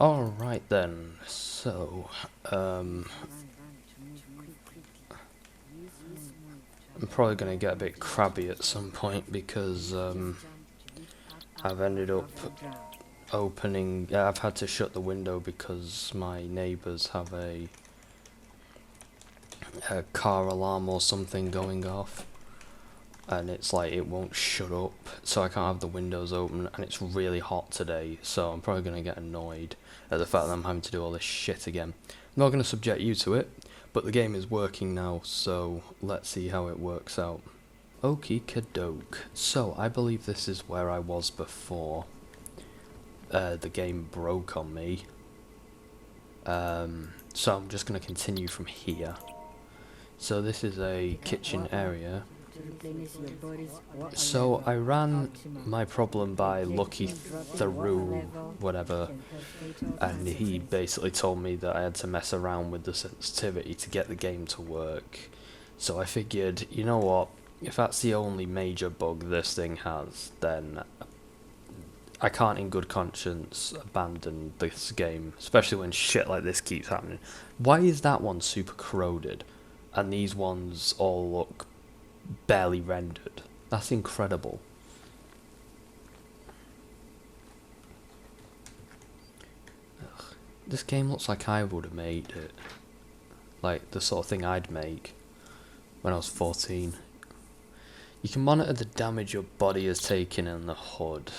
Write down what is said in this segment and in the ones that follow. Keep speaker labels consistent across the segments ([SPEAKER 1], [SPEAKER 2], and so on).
[SPEAKER 1] Alright then, so, I'm probably going to get a bit crabby at some point because, I've ended up I've had to shut the window because my neighbours have a car alarm or something going off. And it's like it won't shut up, so I can't have the windows open, and it's really hot today, so I'm probably going to get annoyed at the fact that I'm having to do all this shit again. I'm not going to subject you to it, but the game is working now, so let's see how it works out. Okie kadoke. So, I believe this is where I was before the game broke on me. So I'm just going to continue from here. So this is a kitchen area. So I ran my problem by Lucky through whatever, and he basically told me that I had to mess around with the sensitivity to get the game to work. So I figured, you know what, if that's the only major bug this thing has, then I can't in good conscience abandon this game, especially when shit like this keeps happening. Why is that one super corroded, and these ones all look barely rendered? That's incredible. Ugh. This game looks like I would have made it. Like the sort of thing I'd make when I was 14. You can monitor the damage your body has taken in the HUD.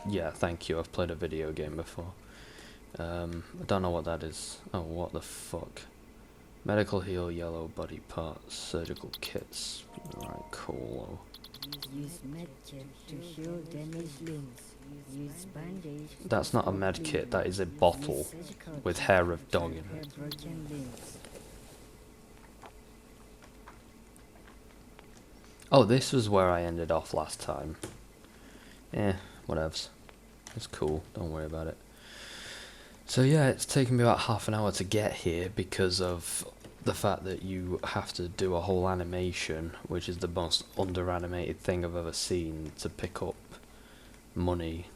[SPEAKER 1] Yeah, thank you, I've played a video game before. I don't know what that is. Oh, what the fuck. Medical heal yellow body parts, surgical kits. Right, cool. Use medkit to heal damaged limbs. Use bandage. That's not a medkit, that is a bottle with hair of dog in it. Oh, this was where I ended off last time. Whatevs. It's cool, don't worry about it. So yeah, it's taken me about half an hour to get here because of the fact that you have to do a whole animation, which is the most under-animated thing I've ever seen, to pick up money.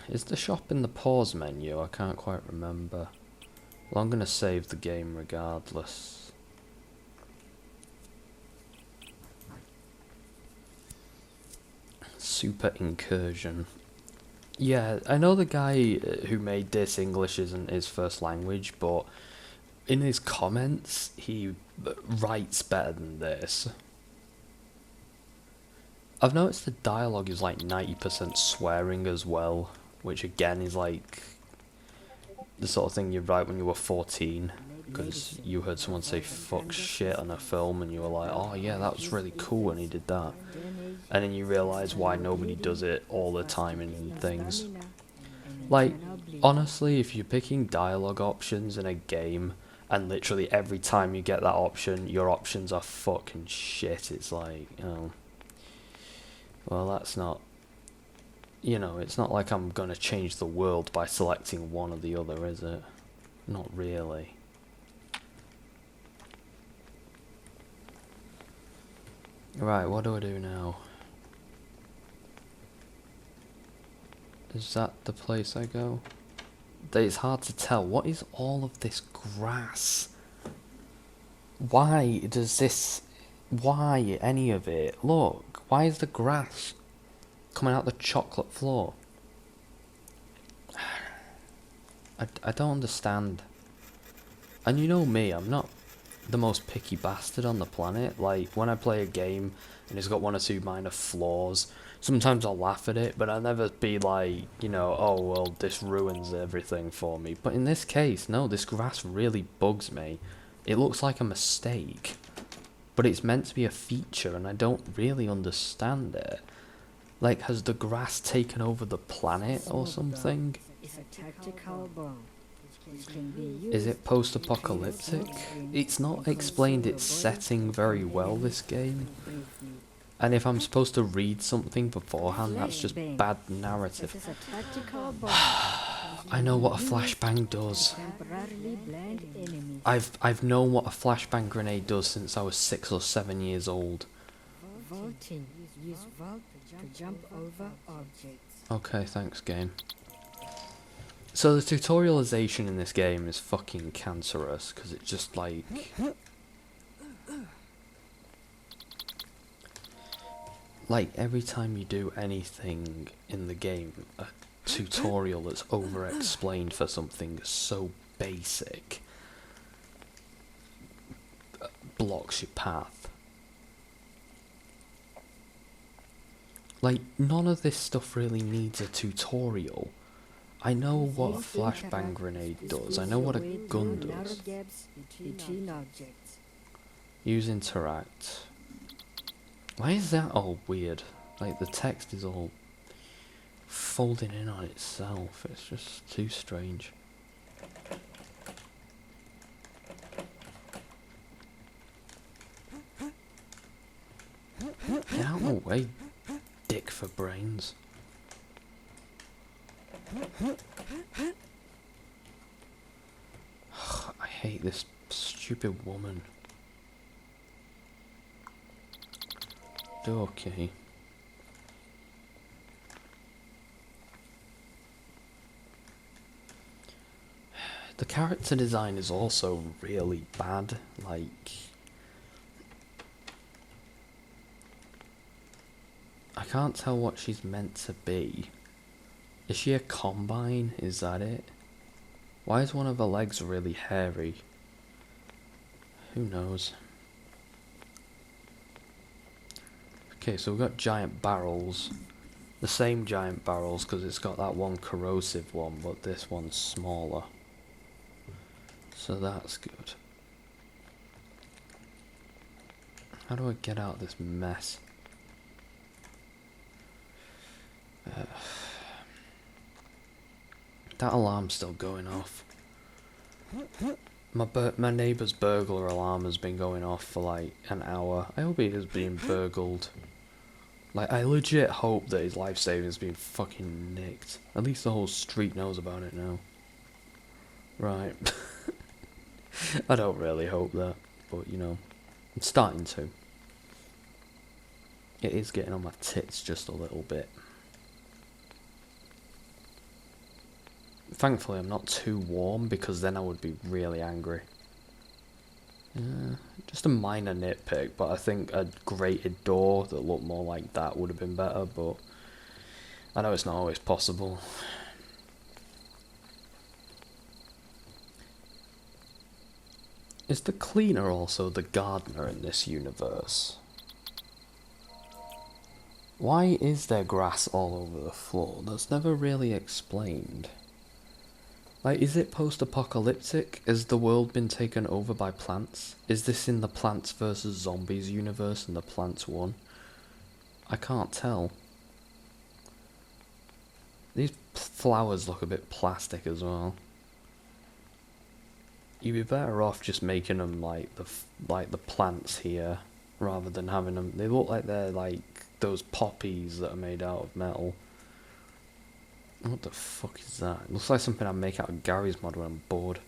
[SPEAKER 1] Is the shop in the pause menu? I can't quite remember. Well, I'm gonna save the game regardless. Super Incursion. Yeah, I know the guy who made this English isn't his first language, but in his comments, he writes better than this. I've noticed the dialogue is like 90% swearing as well, which again is like the sort of thing you write when you were 14, because you heard someone say fuck shit on a film and you were like, oh yeah, that was really cool when he did that. And then you realise why nobody does it all the time in things. Like, honestly, if you're picking dialogue options in a game, and literally every time you get that option, your options are fucking shit, it's like, oh, well, that's not, you know, it's not like I'm gonna change the world by selecting one or the other, is it? Not really. Right, what do I do now? Is that the place I go? It's hard to tell. What is all of this grass? Why does this... Why any of it? Look, why is the grass coming out the chocolate floor? I don't understand. And you know me, I'm not the most picky bastard on the planet. Like, when I play a game and it's got one or two minor flaws, sometimes I'll laugh at it, but I'll never be like, you know, oh well, this ruins everything for me. But in this case, no, this grass really bugs me. It looks like a mistake, but it's meant to be a feature and I don't really understand it. Like, has the grass taken over the planet or something? Is it post-apocalyptic? It's not explained its setting very well, this game. And if I'm supposed to read something beforehand, that's just bad narrative. I know what a flashbang does. I've known what a flashbang grenade does since I was 6 or 7 years old.
[SPEAKER 2] Vaulting. Use vault to jump over objects.
[SPEAKER 1] Okay, thanks, game. So the tutorialization in this game is fucking cancerous, because it's just like... Like, every time you do anything in the game, a tutorial that's over-explained for something so basic blocks your path. Like, none of this stuff really needs a tutorial. I know what a flashbang grenade does, I know what a gun does. Use interact. Why is that all weird? Like, the text is all folding in on itself, it's just too strange. Get out of the way, dick for brains. I hate this stupid woman. Okay. The character design is also really bad, like... I can't tell what she's meant to be. Is she a combine? Is that it? Why is one of her legs really hairy? Who knows? Okay, so we've got giant barrels. The same giant barrels, because it's got that one corrosive one, but this one's smaller. So that's good. How do I get out of this mess? That alarm's still going off. My neighbour's burglar alarm has been going off for like an hour. I hope he is being burgled. Like, I legit hope that his life savings been fucking nicked. At least the whole street knows about it now. Right. I don't really hope that, but you know, I'm starting to. It is getting on my tits just a little bit. Thankfully I'm not too warm, because then I would be really angry. Just a minor nitpick, but I think a grated door that looked more like that would have been better, but I know it's not always possible. Is the cleaner also the gardener in this universe? Why is there grass all over the floor? That's never really explained. Like, is it post-apocalyptic? Has the world been taken over by plants? Is this in the Plants vs Zombies universe and the plants won? I can't tell. These flowers look a bit plastic as well. You'd be better off just making them like the plants here, rather than having them. They look like they're like those poppies that are made out of metal. What the fuck is that? It looks like something I'd make out of Gary's mod when I'm bored.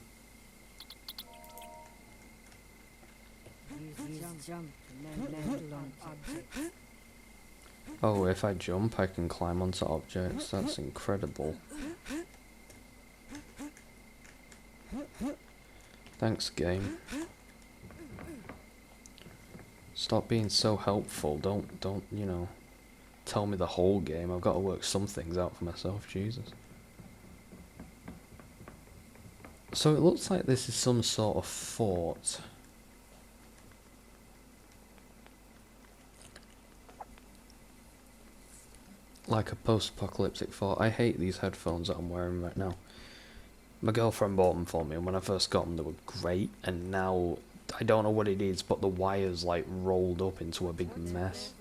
[SPEAKER 1] Oh, if I jump, I can climb onto objects. That's incredible. Thanks, game. Stop being so helpful. Don't, you know, tell me the whole game. I've got to work some things out for myself, Jesus. So it looks like this is some sort of fort. Like a post-apocalyptic fort. I hate these headphones that I'm wearing right now. My girlfriend bought them for me, and when I first got them they were great, and now I don't know what it is, but the wires like rolled up into a big mess.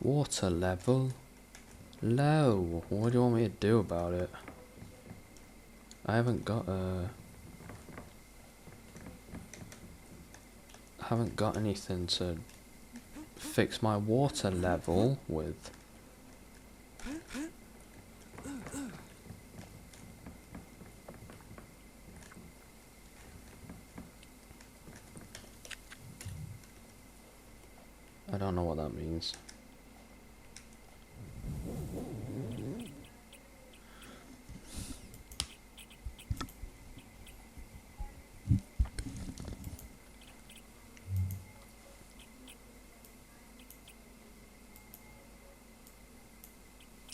[SPEAKER 1] Water level low. What do you want me to do about it? I haven't got anything to fix my water level with. I I don't know what that means.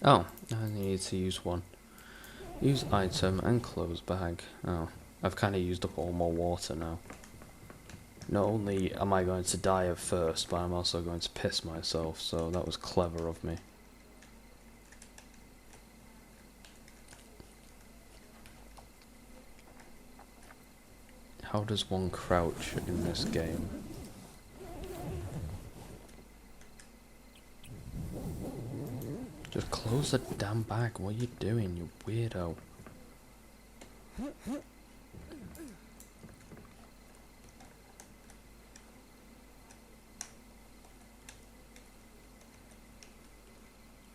[SPEAKER 1] Oh, I need to use one. Use item and clothes bag. Oh, I've kind of used up all my water now. Not only am I going to die at first, but I'm also going to piss myself, so that was clever of me. How does one crouch in this game? Just close the damn bag, what are you doing, you weirdo?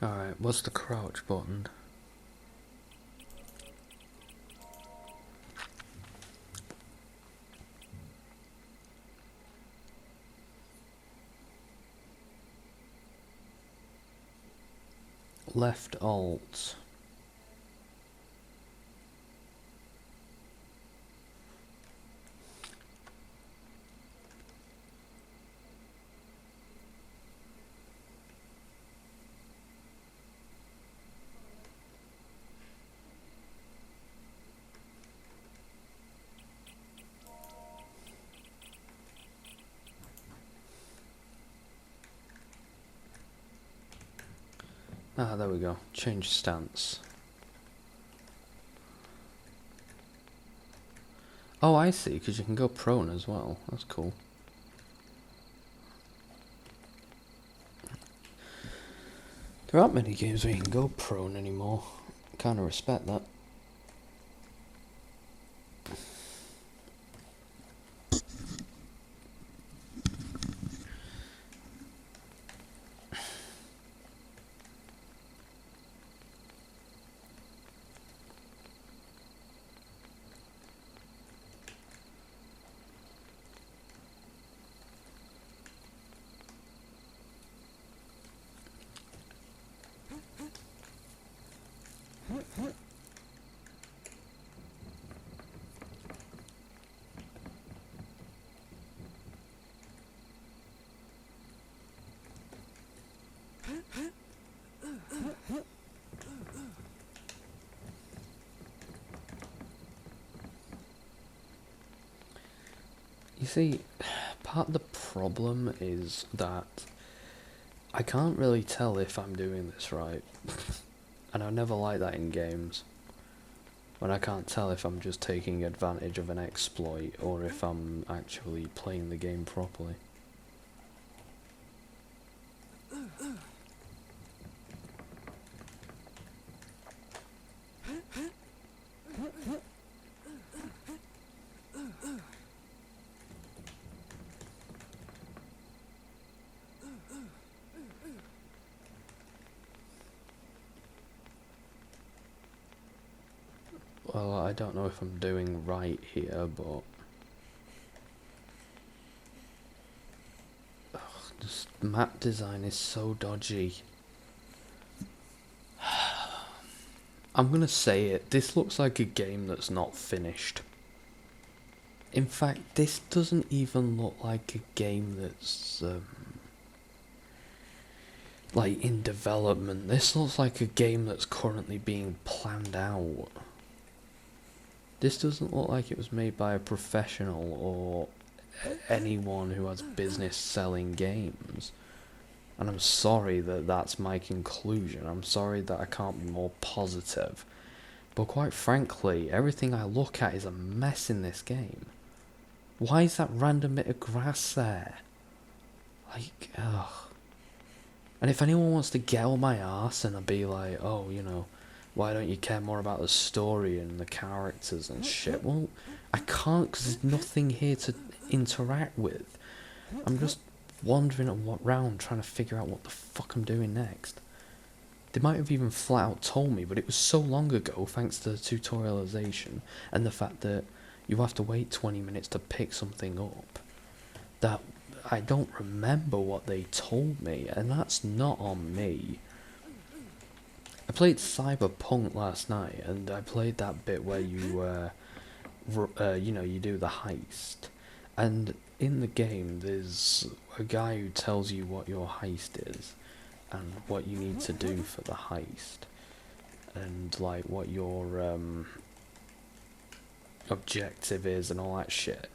[SPEAKER 1] Alright, what's the crouch button? Left alt. Ah, there we go. Change stance. Oh, I see, because you can go prone as well. That's cool. There aren't many games where you can go prone anymore. Kinda respect that. You see, part of the problem is that I can't really tell if I'm doing this right. And I never like that in games. When I can't tell if I'm just taking advantage of an exploit or if I'm actually playing the game properly. Well, I don't know if I'm doing right here, but this map design is so dodgy. I'm gonna say it, this looks like a game that's not finished. In fact, this doesn't even look like a game that's like in development. This looks like a game that's currently being planned out. This doesn't look like it was made by a professional or anyone who has business selling games. And I'm sorry that that's my conclusion. I'm sorry that I can't be more positive. But quite frankly, everything I look at is a mess in this game. Why is that random bit of grass there? Like, ugh. And if anyone wants to get on my arse and I'll be like, oh, you know, why don't you care more about the story and the characters and shit? Well, I can't because there's nothing here to interact with. I'm just wandering around trying to figure out what the fuck I'm doing next. They might have even flat out told me, but it was so long ago thanks to the tutorialization and the fact that you have to wait 20 minutes to pick something up that I don't remember what they told me, and that's not on me. I played Cyberpunk last night, and I played that bit where you, you know, you do the heist. And in the game, there's a guy who tells you what your heist is, and what you need to do for the heist. And, like, what your, objective is and all that shit.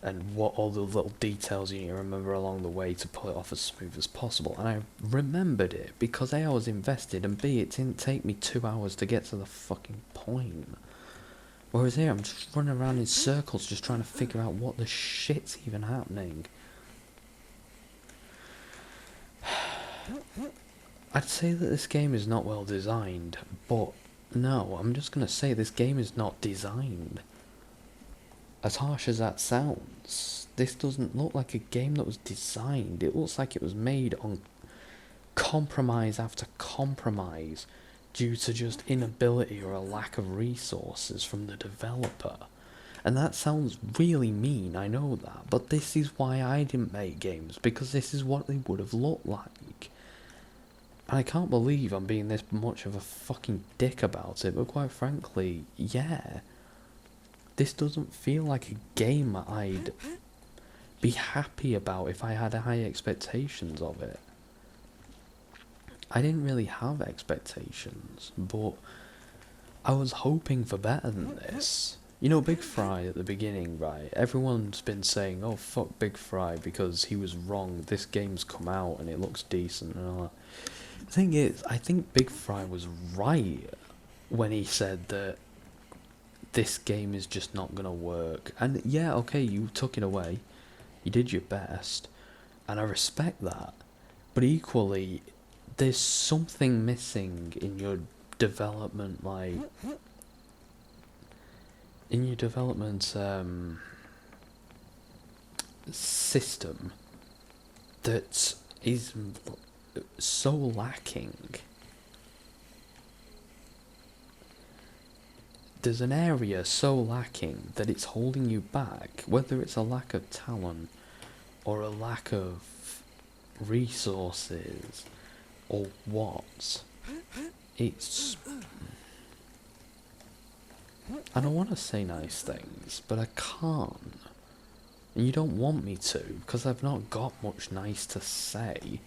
[SPEAKER 1] And what all the little details you need to remember along the way to pull it off as smooth as possible. And I remembered it because A, I was invested, and B, it didn't take me 2 hours to get to the fucking point. Whereas here, I'm just running around in circles just trying to figure out what the shit's even happening. I'd say that this game is not well designed, but no, I'm just gonna say this game is not designed. As harsh as that sounds, this doesn't look like a game that was designed. It looks like it was made on compromise after compromise due to just inability or a lack of resources from the developer. And that sounds really mean, I know that, but this is why I didn't make games, because this is what they would have looked like. And I can't believe I'm being this much of a fucking dick about it, but quite frankly, yeah. This doesn't feel like a game I'd be happy about if I had high expectations of it. I didn't really have expectations, but I was hoping for better than this. You know, Big Fry at the beginning, right? Everyone's been saying, oh, fuck Big Fry because he was wrong. This game's come out and it looks decent and all that. The thing is, I think Big Fry was right when he said that this game is just not gonna work. And yeah, okay, you took it away. You did your best. And I respect that. But equally, there's something missing in your development, like... in your development, system that is so lacking. There's an area so lacking that it's holding you back, whether it's a lack of talent or a lack of resources or what. It's... I don't want to say nice things, but I can't. And you don't want me to, because I've not got much nice to say.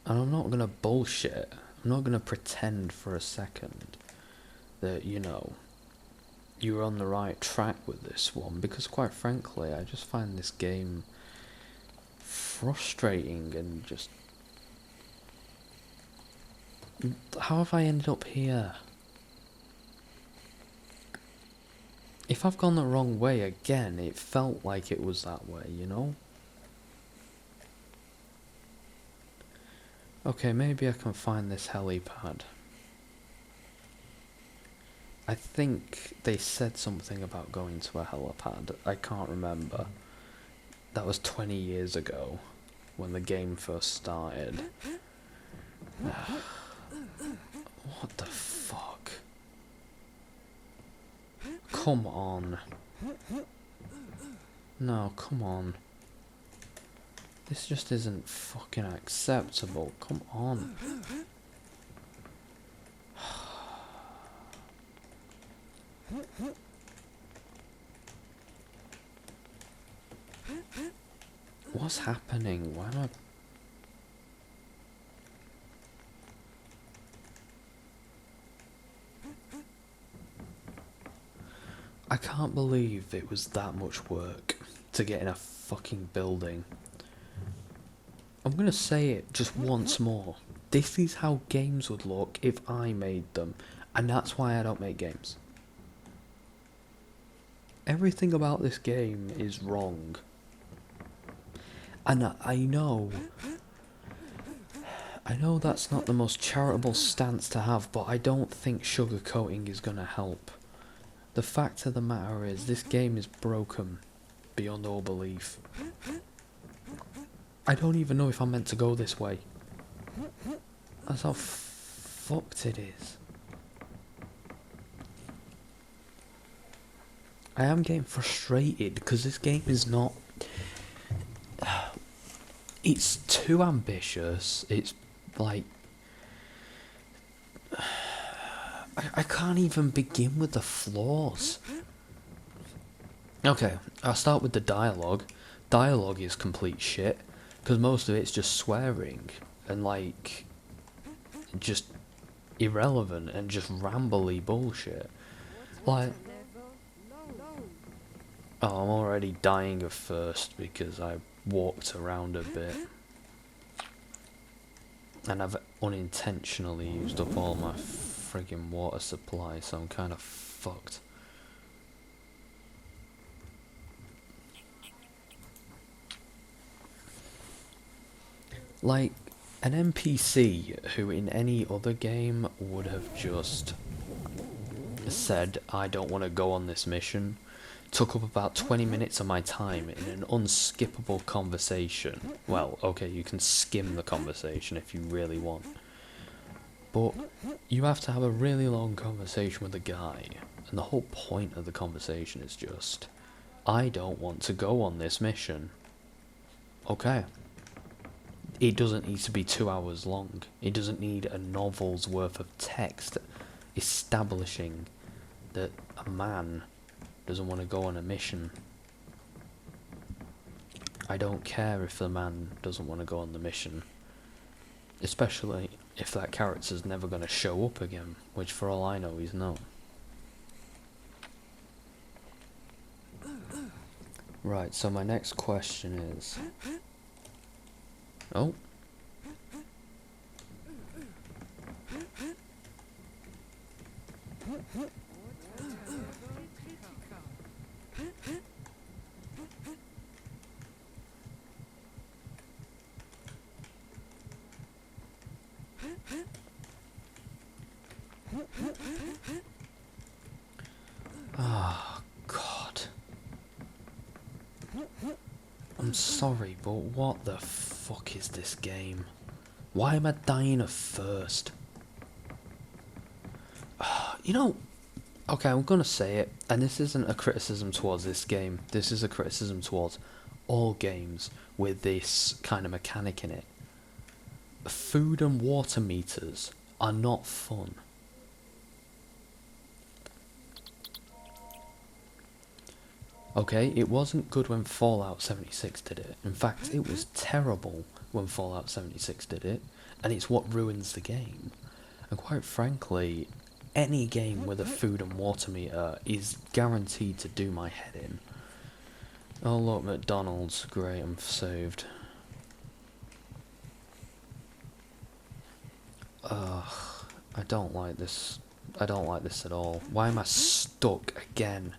[SPEAKER 1] And I'm not gonna bullshit. I'm not gonna pretend for a second that, you know, you're on the right track with this one, because quite frankly, I just find this game frustrating and just... How have I ended up here? If I've gone the wrong way again, it felt like it was that way, you know? Okay, maybe I can find this helipad. I think they said something about going to a helipad. I can't remember. That was 20 years ago, when the game first started. What the fuck? Come on. No, come on. This just isn't fucking acceptable. Come on. What's happening? Why am I can't believe it was that much work to get in a fucking building. I'm gonna say it just once more. This is how games would look if I made them, and that's why I don't make games. Everything about this game is wrong. And I know that's not the most charitable stance to have, but I don't think sugarcoating is gonna help. The fact of the matter is, this game is broken beyond all belief. I don't even know if I'm meant to go this way. That's how fucked it is. I am getting frustrated because this game is not. It's too ambitious. It's like. I can't even begin with the flaws. Okay, I'll start with the dialogue. Dialogue is complete shit because most of it's just swearing and like just irrelevant and just rambly bullshit. Like, oh, I'm already dying of thirst because I walked around a bit and I've unintentionally used up all my friggin' water supply, so I'm kind of fucked. Like, an NPC who in any other game would have just said, I don't want to go on this mission, took up about 20 minutes of my time in an unskippable conversation. Well, okay, you can skim the conversation if you really want. But you have to have a really long conversation with a guy, and the whole point of the conversation is just, I don't want to go on this mission. Okay. It doesn't need to be 2 hours long. It doesn't need a novel's worth of text establishing that a man doesn't want to go on a mission. I don't care if the man doesn't want to go on the mission. Especially if that character's never going to show up again, which for all I know he's not. Right, so my next question is... Oh. Oh, God. I'm sorry, but what the fuck is this game? Why am I dying of thirst? You know, okay, I'm gonna say it, and this isn't a criticism towards this game, this is a criticism towards all games with this kind of mechanic in it. Food and water meters are not fun. Okay, it wasn't good when Fallout 76 did it. In fact, it was terrible when Fallout 76 did it, and it's what ruins the game. And quite frankly, any game with a food and water meter is guaranteed to do my head in. Oh look, McDonald's, great, I'm saved. Ugh, I don't like this. I don't like this at all. Why am I stuck again?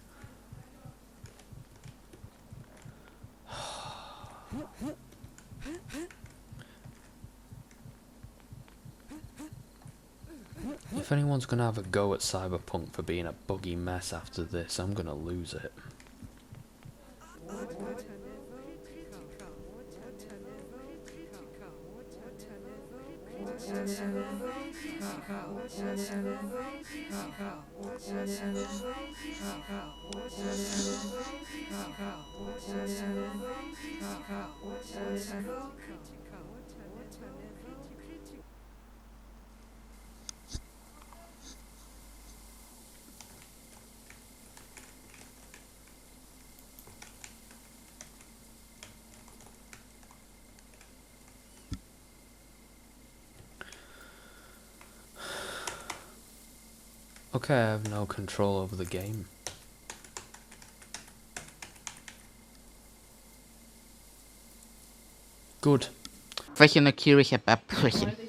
[SPEAKER 1] If anyone's gonna have a go at Cyberpunk for being a buggy mess after this, I'm gonna lose it. Okay, I have no control over the game. Good.
[SPEAKER 2] Welche Kirche abbrüchen.